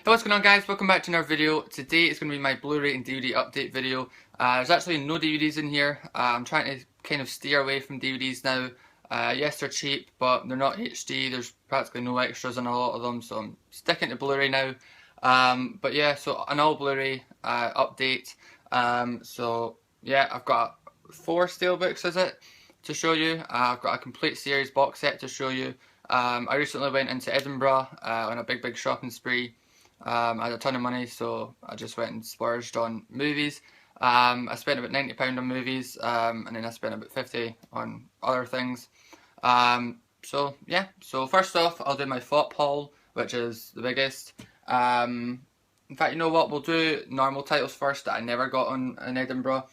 Hey, what's going on, guys? Welcome back to another video. Today is going to be my Blu-ray and DVD update video. There's actually no DVDs in here. I'm trying to kind of steer away from DVDs now. Yes, they're cheap, but they're not HD. There's practically no extras on a lot of them, so I'm sticking to Blu-ray now. But yeah, so an all Blu-ray update. So yeah, I've got 4 Steelbooks, is it, to show you. I've got a complete series box set to show you. I recently went into Edinburgh on a big shopping spree. I had a ton of money, so I just went and splurged on movies. I spent about £90 on movies, and then I spent about 50 on other things. So yeah, so first off, I'll do my Fopp haul, which is the biggest. In fact, you know what, we'll do normal titles first that I never got in Edinburgh.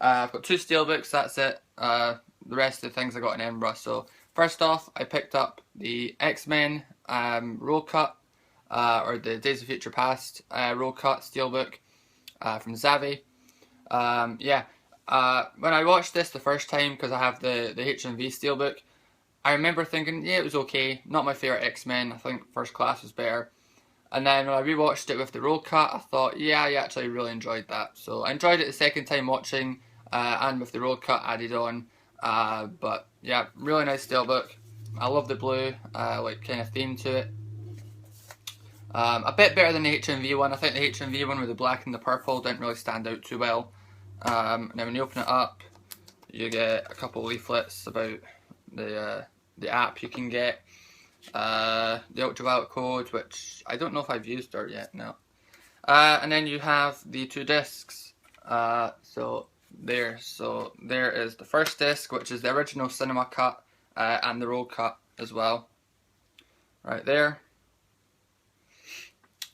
I've got 2 Steelbooks, that's it. The rest of the things I got in Edinburgh. So first off, I picked up the XMen roll cut, or the Days of Future Past roll cut Steelbook from Zavvi. Yeah, when I watched this the first time, because I have the HMV Steelbook, I remember thinking, yeah, it was okay. Not my favourite X-Men. I think First Class was better. And then when I rewatched it with the roll cut, I thought, yeah, I actually really enjoyed that. So I enjoyed it the second time watching, and with the roll cut added on. But yeah, really nice Steelbook. I love the blue, like kind of theme to it. A bit better than the HMV one. I think the HMV one with the black and the purple didn't really stand out too well. And then when you open it up, you get a couple of leaflets about the app you can get, the ultraviolet code, which I don't know if I've used it yet. No. And then you have the 2 discs. So there is the first disc, which is the original cinema cut, and the roll cut as well, right there.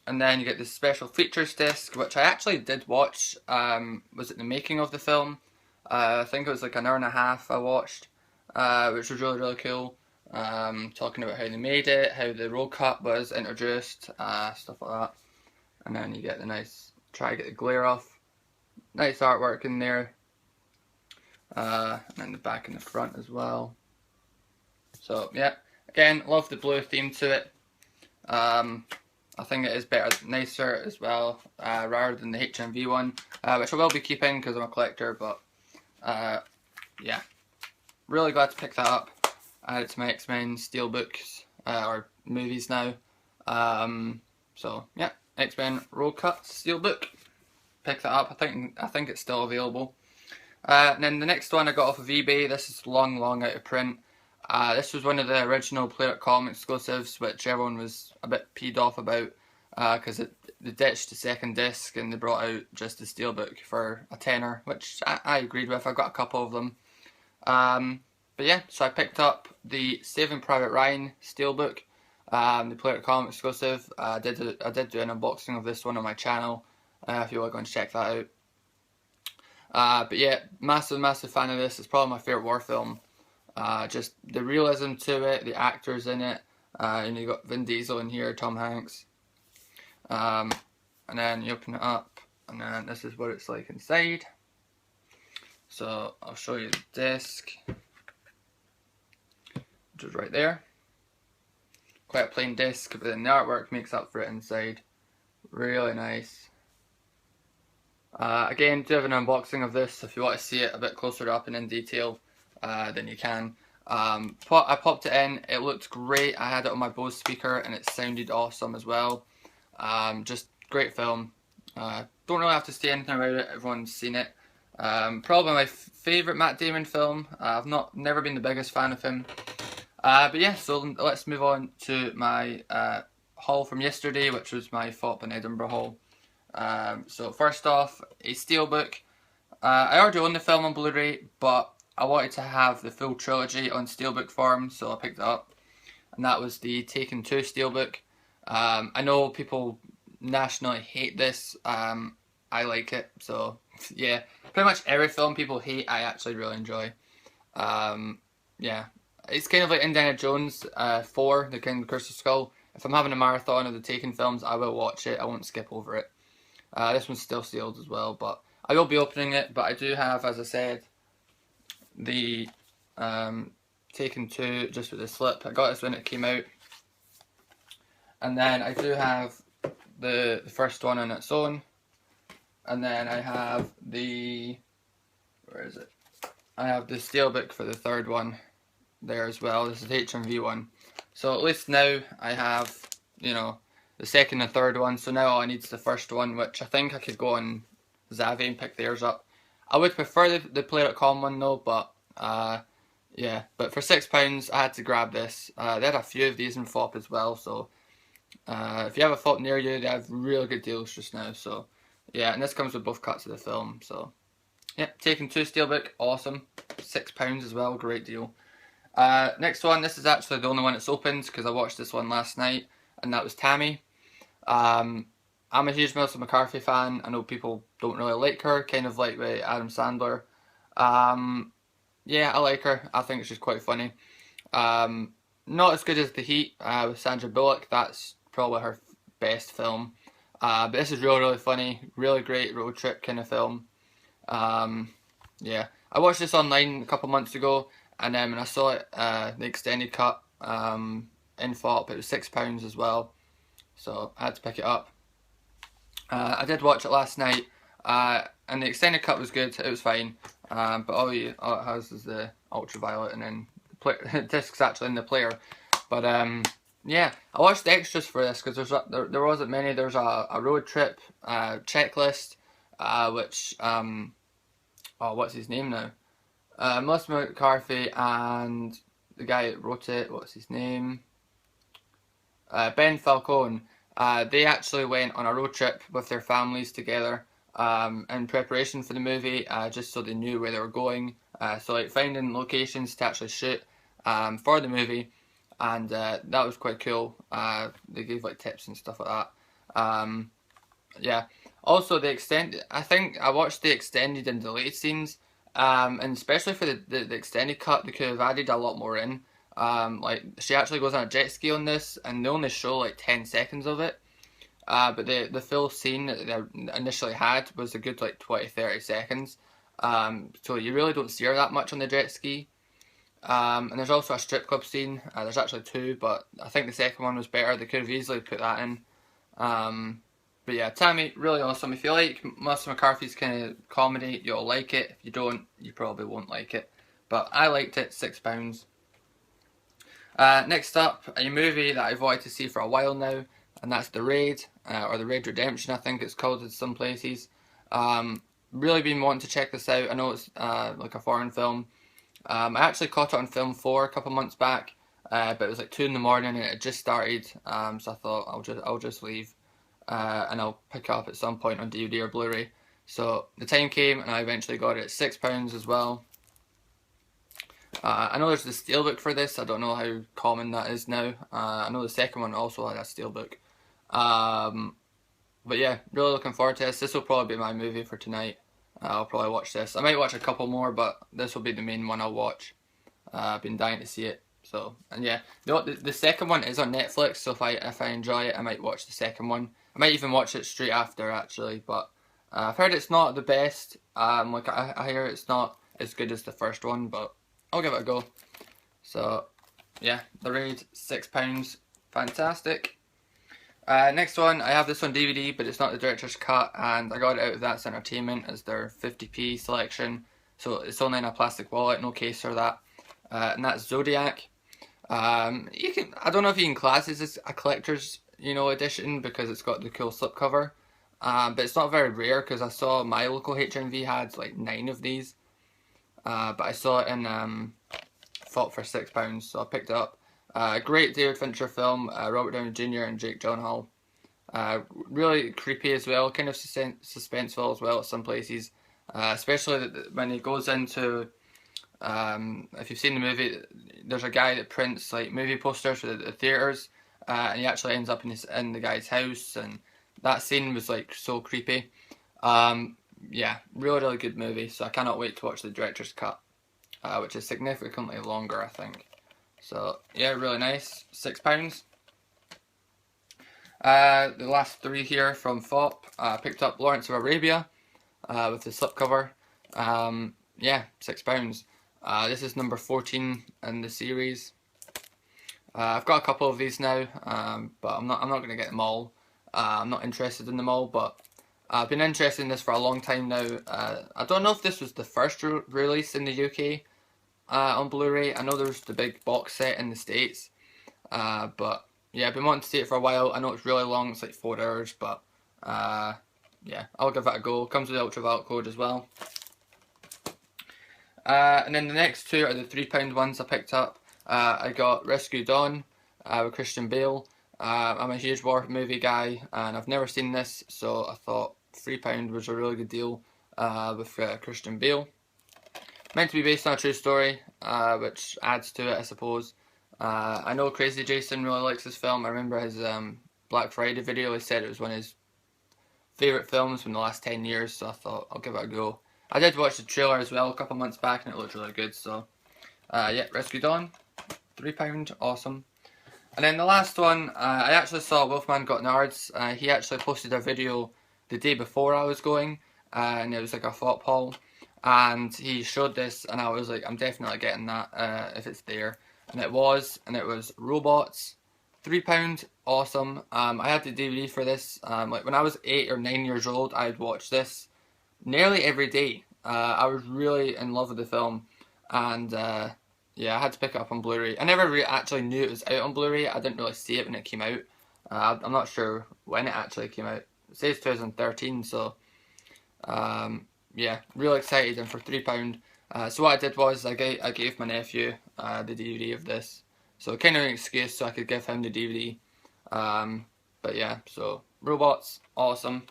And then you get this special features disc, which I actually did watch. Was it the making of the film? I think it was like an hour and a half I watched, which was really cool. Talking about how they made it, how the roll cut was introduced, stuff like that. And then you get the nice, try to get the glare off. Nice artwork in there. And then the back and the front as well. So yeah, again, love the blue theme to it. I think it is better, nicer as well, rather than the HMV one, which I will be keeping because I'm a collector, but yeah, really glad to pick that up. Add it to my X-Men Steelbooks, or movies now. So yeah, X-Men roll cut Steelbook, pick that up. I think it's still available. And then the next one I got off of eBay. This is long out of print. This was one of the original Play.com exclusives, which everyone was a bit peed off about, because they ditched the second disc and they brought out just the Steelbook for a tenner, which I agreed with. I got a couple of them. But yeah, so I picked up the Saving Private Ryan Steelbook, the Play.com exclusive. I did do an unboxing of this one on my channel, if you want to go and check that out. But yeah, massive fan of this. It's probably my favourite war film. Just the realism to it, the actors in it, and you got Vin Diesel in here, Tom Hanks. And then you open it up, and then this is what it's like inside. So I'll show you the disc, which is right there. Quite a plain disc, but then the artwork makes up for it inside. Really nice. Again, do have an unboxing of this if you want to see it a bit closer up and in detail. Then you can. I popped it in, it looked great. I had it on my Bose speaker and it sounded awesome as well. Just great film. Don't really have to say anything about it, everyone's seen it. Probably my favourite Matt Damon film. I've never been the biggest fan of him. But yeah, so let's move on to my haul from yesterday, which was my Fopp in Edinburgh haul. So first off, a Steelbook. I already own the film on Blu-ray, but I wanted to have the full trilogy on Steelbook form, so I picked it up. And that was the Taken 2 Steelbook. I know people nationally hate this. I like it, so yeah. Pretty much every film people hate, I actually really enjoy. Yeah. It's kind of like Indiana Jones 4, The King of the Crystal Skull. If I'm having a marathon of the Taken films, I will watch it. I won't skip over it. This one's still sealed as well, but I will be opening it. But I do have, as I said, the Taken 2 just with the slip. I got this when it came out. And then I do have the first one on its own, and then I have where is it? I have the Steelbook for the third one there as well. This is the HMV one. So at least now I have, you know, the second and third one. So now all I need is the first one, which I think I could go on Zavvi and pick theirs up. I would prefer the Play.com one though, but yeah. But for £6 I had to grab this. They had a few of these in Fopp as well, so if you have a Fopp near you, they have really good deals just now. So yeah, and this comes with both cuts of the film. So yeah, taking 2 Steelbook, awesome. £6 as well, great deal. Next one, this is actually the only one that's opened because I watched this one last night, and that was Tammy. I'm a huge Melissa McCarthy fan. I know people don't really like her, kind of like with Adam Sandler. Yeah, I like her. I think she's quite funny. Not as good as The Heat with Sandra Bullock. That's probably her best film. But this is really, really funny. Really great road trip kind of film. Yeah, I watched this online a couple months ago, and then when I saw it, the extended cut in Fopp, it was £6 as well. So I had to pick it up. I did watch it last night, and the extended cut was good. It was fine, but all it has is the ultraviolet, and then the disc's actually in the player. But yeah, I watched the extras for this because there wasn't many. There's a road trip checklist, which oh, what's his name now? Melissa McCarthy and the guy that wrote it, what's his name? Ben Falcone. They actually went on a road trip with their families together in preparation for the movie, just so they knew where they were going. So like finding locations to actually shoot for the movie, and that was quite cool. They gave like tips and stuff like that. Yeah. Also, I think I watched the extended and deleted scenes, and especially for the extended cut, they could have added a lot more in. Like, she actually goes on a jet ski on this, and they only show like 10 seconds of it. But the full scene that they initially had was a good like 20-30 seconds. So you really don't see her that much on the jet ski. And there's also a strip club scene. There's actually 2, but I think the second one was better. They could have easily put that in. But yeah, Tammy, really awesome. If you like Melissa McCarthy's kind of comedy, you'll like it. If you don't, you probably won't like it. But I liked it, £6. Next up, a movie that I've wanted to see for a while now, and that's The Raid, or The Raid Redemption, I think it's called in some places. Really been wanting to check this out. I know it's like a foreign film. I actually caught it on Film 4 a couple months back, but it was like 2 in the morning and it had just started, so I thought I'll just leave. And I'll pick it up at some point on DVD or Blu-ray. So the time came and I eventually got it at £6 as well. I know there's the Steelbook for this. I don't know how common that is now. I know the second one also had a Steelbook. But yeah, really looking forward to this. This will probably be my movie for tonight. I'll probably watch this. I might watch a couple more, but this will be the main one I'll watch. I've been dying to see it. So, and yeah, the second one is on Netflix, so if I enjoy it, I might watch the second one. I might even watch it straight after, actually, but I've heard it's not the best. Like I hear it's not as good as the first one, but I'll give it a go. So, yeah, The Raid, £6, fantastic. Next one, I have this on DVD, but it's not the director's cut, and I got it out of That's Entertainment as their 50p selection. So it's only in a plastic wallet, no case or that. And that's Zodiac. I don't know if you can class this as a collector's, edition because it's got the cool slipcover. But it's not very rare because I saw my local HMV had like 9 of these. But I saw it in Fopp for £6, so I picked it up. Great David Fincher film, Robert Downey Jr. and Jake Gyllenhaal. Really creepy as well, kind of suspenseful as well at some places. Especially when he goes into, if you've seen the movie, there's a guy that prints like movie posters for the theatres, and he actually ends up in the guy's house, and that scene was like so creepy. Yeah, really, really good movie, so I cannot wait to watch the director's cut, which is significantly longer, I think. So, yeah, really nice. £6. The last 3 here from Fopp. I picked up Lawrence of Arabia with the slipcover. Yeah, £6. This is number 14 in the series. I've got a couple of these now, but I'm not going to get them all. I'm not interested in them all, but I've been interested in this for a long time now. I don't know if this was the first release in the UK on Blu-ray. I know there's the big box set in the States, but yeah, I've been wanting to see it for a while. I know it's really long, it's like 4 hours, but yeah, I'll give that a go. Comes with the ultraviolet code as well. And then the next two are the £3 ones I picked up. I got Rescue Dawn with Christian Bale. I'm a huge war movie guy, and I've never seen this, so I thought £3 was a really good deal with Christian Bale. Meant to be based on a true story, which adds to it, I suppose. I know Crazy Jason really likes this film. I remember his Black Friday video. He said it was one of his favourite films from the last 10 years, so I thought I'll give it a go. I did watch the trailer as well a couple months back, and it looked really good, so yeah, Rescue Dawn, £3, awesome. And then the last one, I actually saw Wolfman Got Nards. He actually posted a video the day before I was going, and it was like a Fopp haul, and he showed this, and I was like, I'm definitely getting that if it's there, and it was Robots, £3, awesome. I had the DVD for this. Like when I was 8 or 9 years old, I'd watch this nearly every day. I was really in love with the film, and yeah, I had to pick it up on Blu-ray. I never actually knew it was out on Blu-ray. I didn't really see it when it came out. I'm not sure when it actually came out. It says 2013, so yeah, really excited, and for £3. So what I did was I gave my nephew the DVD of this, so kind of an excuse so I could give him the DVD. But yeah, so Robots, awesome.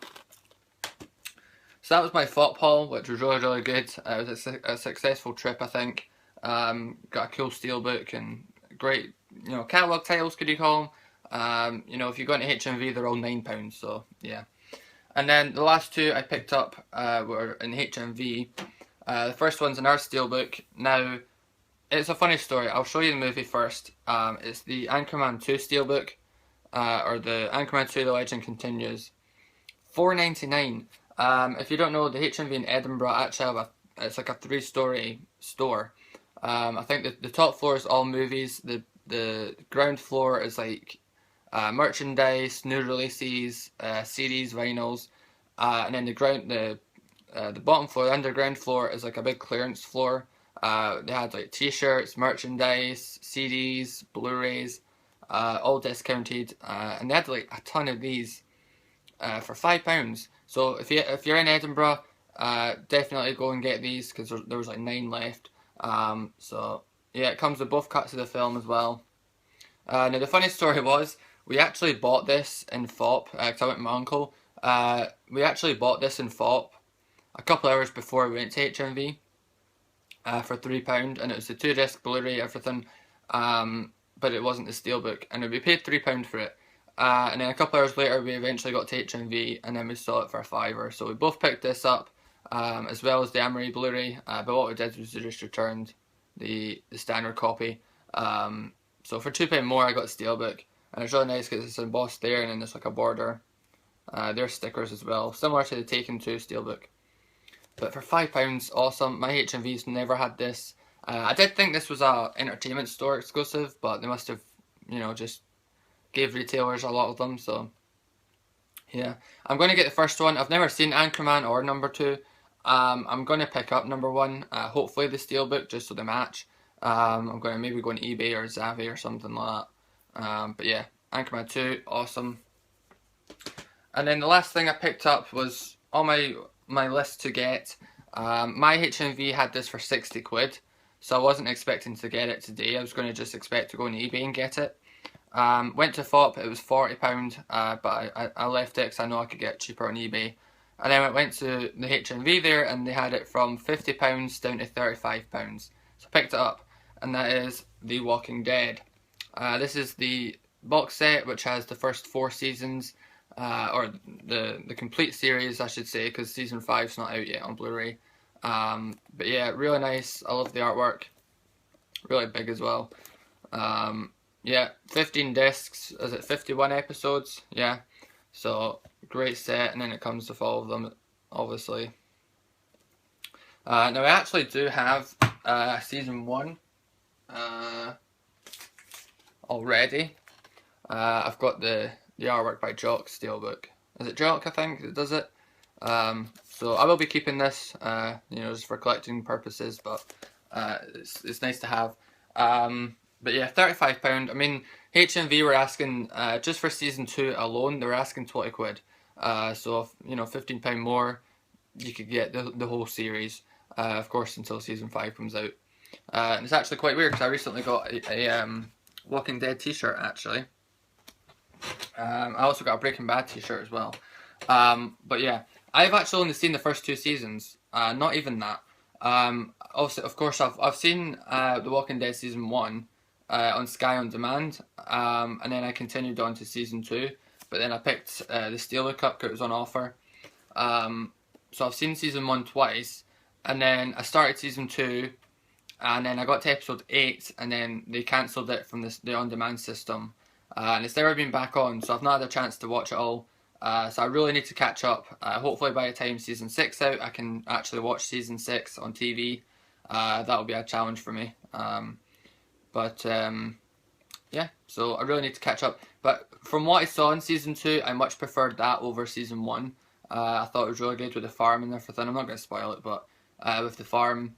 So that was my Fopp haul, which was really good. It was a successful trip, I think. Got a cool Steelbook and great, you know, catalogue titles, could you call them. You know, if you go into HMV, they're all £9, so yeah. And then the last two I picked up were in HMV. The first one's an art Steelbook. Now, it's a funny story. I'll show you the movie first. It's the Anchorman 2 Steelbook, or the Anchorman 2 The Legend Continues. £4.99. If you don't know, the HMV in Edinburgh actually have it's like a 3-story store. I think the top floor is all movies. The ground floor is like merchandise, new releases, CDs, vinyls, and then the bottom floor, the underground floor, is like a big clearance floor. They had like t-shirts, merchandise, CDs, Blu-rays, all discounted, and they had like a ton of these for £5. So if you're in Edinburgh, definitely go and get these, because there was like 9 left. So yeah, it comes with both cuts of the film as well. Now the funny story was, we actually bought this in Fopp, because I went with my uncle. We actually bought this in Fopp a couple hours before we went to HMV for £3, and it was the 2-disc Blu-ray, everything, but it wasn't the Steelbook, and we paid £3 for it. And then a couple hours later we eventually got to HMV, and then we saw it for a £5. So we both picked this up, as well as the Amory Blu-ray, but what we did was we just returned the standard copy. So for £2 more I got the Steelbook, and it's really nice because it's embossed there, and then there's like a border. There's stickers as well, similar to the Taken 2 Steelbook. But for £5, awesome. My HMV's never had this. I did think this was a entertainment store exclusive, but they must have, you know, just gave retailers a lot of them, so yeah. I'm going to get the first one. I've never seen Anchorman or number 2. I'm going to pick up number 1, hopefully the Steelbook, just so they match. I'm going to maybe go on eBay or Zavvi or something like that. But yeah, Anchorman 2, awesome. And then the last thing I picked up was on my list to get. My HMV had this for 60 quid, so I wasn't expecting to get it today. I was going to just expect to go on eBay and get it. Went to Fopp, it was £40, but I left it because I know I could get it cheaper on eBay. And then I went to the HMV there, and they had it from £50 down to £35. So I picked it up, and that is The Walking Dead. This is the box set, which has the first 4 seasons, or the complete series, I should say, because season 5's not out yet on Blu-ray. But yeah, really nice. I love the artwork. Really big as well. Yeah, 15 discs. Is it 51 episodes? Yeah. So great set, and then it comes with all of them, obviously. Now I actually do have season 1 already. I've got the the artwork by Jock Steelbook. Is it Jock, I think, that does it? So I will be keeping this, you know, just for collecting purposes, but it's nice to have. But yeah, £35. I mean, HMV were asking, just for season 2 alone, they were asking 20 quid. So, if, you know, £15 more, you could get the whole series, of course, until season 5 comes out. And it's actually quite weird because I recently got a Walking Dead t-shirt, actually. I also got a Breaking Bad t-shirt as well. But yeah, I've actually only seen the first 2 seasons, not even that. Also, of course, I've seen The Walking Dead season 1 on Sky On Demand, and then I continued on to season 2, but then I picked the Steelbook up because it was on offer. So I've seen season 1 twice, and then I started season 2, and then I got to episode 8, and then they cancelled it from the on-demand system. And it's never been back on, so I've not had a chance to watch it all. So I really need to catch up. Hopefully by the time season 6 out, I can actually watch season 6 on TV. That'll be a challenge for me. Yeah, so I really need to catch up. But from what I saw in season 2, I much preferred that over season 1. I thought it was really good with the farm and everything. I'm not going to spoil it, but with the farm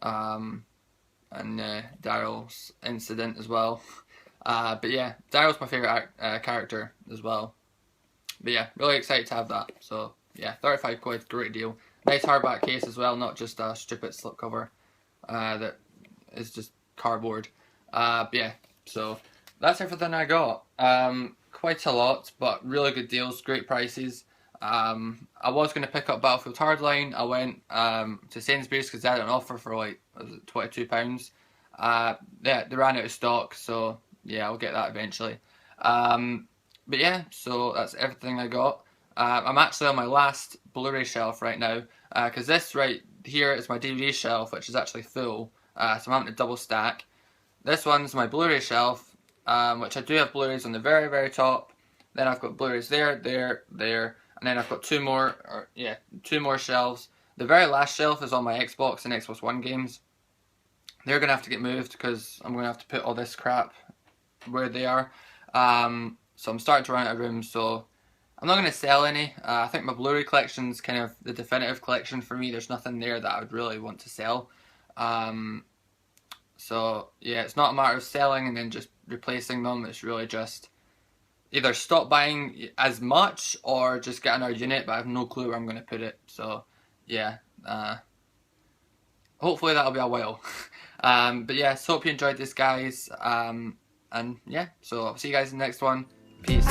and Daryl's incident as well. But yeah, Daryl's my favourite character as well. But yeah, really excited to have that. So yeah, 35 quid, great deal. Nice hardback case as well, not just a stupid slipcover that is just cardboard. But yeah, so that's everything I got. Quite a lot, but really good deals, great prices. I was going to pick up Battlefield Hardline. I went to Sainsbury's because they had an offer for like, was it £22? Yeah, they ran out of stock, so yeah, I'll get that eventually. But yeah, so that's everything I got. I'm actually on my last Blu-ray shelf right now, because this right here is my DVD shelf, which is actually full, so I'm having to double stack. This one's my Blu-ray shelf, which I do have Blu-rays on the very, very top. Then I've got Blu-rays there, there, there, and then I've got two more shelves. The very last shelf is on my Xbox and Xbox One games. They're going to have to get moved because I'm going to have to put all this crap where they are. So I'm starting to run out of room, so I'm not going to sell any. I think my Blu-ray collection's kind of the definitive collection for me. There's nothing there that I would really want to sell. So yeah, it's not a matter of selling and then just replacing them. It's really just either stop buying as much or just get another unit, but I have no clue where I'm going to put it. So yeah, hopefully that'll be a while. But yeah, so hope you enjoyed this, guys. And yeah, so I'll see you guys in the next one. Peace.